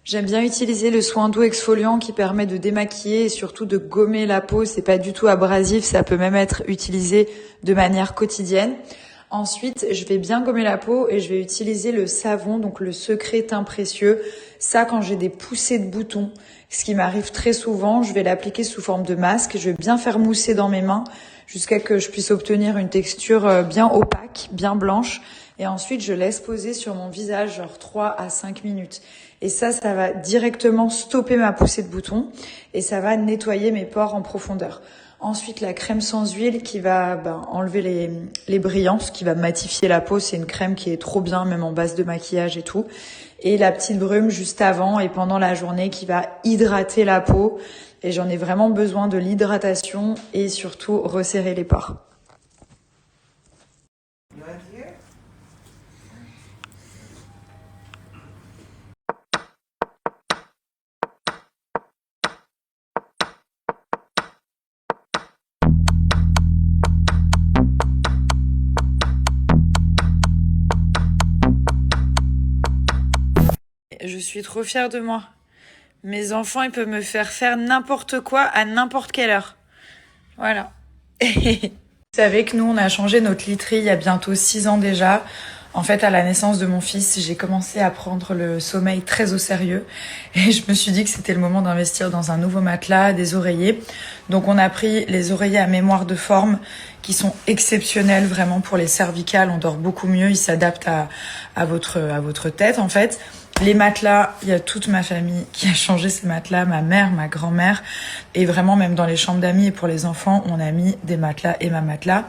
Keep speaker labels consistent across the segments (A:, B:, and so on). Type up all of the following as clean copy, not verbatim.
A: J'aime bien utiliser le soin doux exfoliant qui permet de démaquiller et surtout de gommer la peau. C'est pas du tout abrasif, ça peut même être utilisé de manière quotidienne. Ensuite, je vais bien gommer la peau et je vais utiliser le savon, donc le Secret Teint Précieux. Ça, quand j'ai des poussées de boutons, ce qui m'arrive très souvent, je vais l'appliquer sous forme de masque. Je vais bien faire mousser dans mes mains jusqu'à que je puisse obtenir une texture bien opaque, bien blanche. Et ensuite, je laisse poser sur mon visage genre 3 à 5 minutes. Et ça va directement stopper ma poussée de boutons et ça va nettoyer mes pores en profondeur. Ensuite, la crème sans huile qui va enlever les brillances, qui va matifier la peau. C'est une crème qui est trop bien, même en base de maquillage et tout. Et la petite brume juste avant et pendant la journée qui va hydrater la peau. Et j'en ai vraiment besoin de l'hydratation et surtout resserrer les pores. Je suis trop fière de moi. Mes enfants, ils peuvent me faire n'importe quoi à n'importe quelle heure. Voilà. Vous savez que nous, on a changé notre literie il y a bientôt 6 ans déjà. En fait, à la naissance de mon fils, j'ai commencé à prendre le sommeil très au sérieux. Et je me suis dit que c'était le moment d'investir dans un nouveau matelas, des oreillers. Donc on a pris les oreillers à mémoire de forme qui sont exceptionnels vraiment pour les cervicales. On dort beaucoup mieux, ils s'adaptent à votre tête en fait. Les matelas, il y a toute ma famille qui a changé ces matelas, ma mère, ma grand-mère, et vraiment même dans les chambres d'amis et pour les enfants, on a mis des matelas et ma matelas,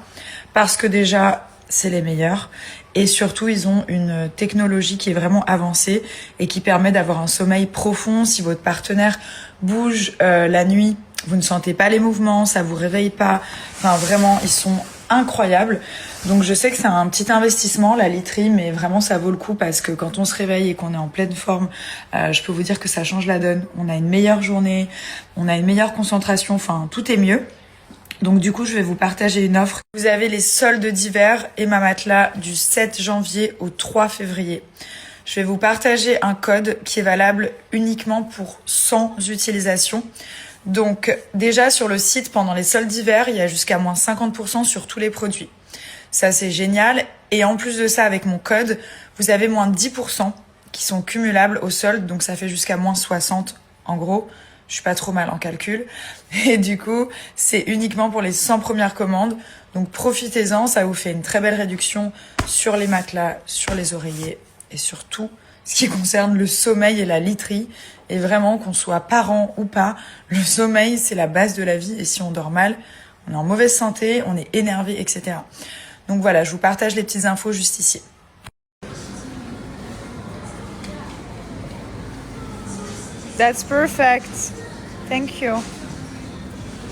A: parce que déjà, c'est les meilleurs, et surtout, ils ont une technologie qui est vraiment avancée et qui permet d'avoir un sommeil profond. Si votre partenaire bouge la nuit, vous ne sentez pas les mouvements, ça vous réveille pas, enfin vraiment, ils sont incroyable. Donc je sais que c'est un petit investissement la literie, mais vraiment ça vaut le coup parce que quand on se réveille et qu'on est en pleine forme, je peux vous dire que ça change la donne. On a une meilleure journée, on a une meilleure concentration, enfin tout est mieux. Donc du coup je vais vous partager une offre. Vous avez les soldes d'hiver et ma matelas du 7 janvier au 3 février. Je vais vous partager un code qui est valable uniquement pour 100 utilisations. Donc déjà sur le site pendant les soldes d'hiver, il y a jusqu'à moins 50% sur tous les produits. Ça c'est génial. Et en plus de ça, avec mon code, vous avez moins 10% qui sont cumulables au solde. Donc ça fait jusqu'à moins 60 en gros. Je suis pas trop mal en calcul. Et du coup, c'est uniquement pour les 100 premières commandes. Donc profitez-en, ça vous fait une très belle réduction sur les matelas, sur les oreillers et sur tout ce qui concerne le sommeil et la literie. Et vraiment, qu'on soit parent ou pas, le sommeil, c'est la base de la vie. Et si on dort mal, on est en mauvaise santé, on est énervé, etc. Donc voilà, je vous partage les petites infos juste ici. That's perfect. Thank you.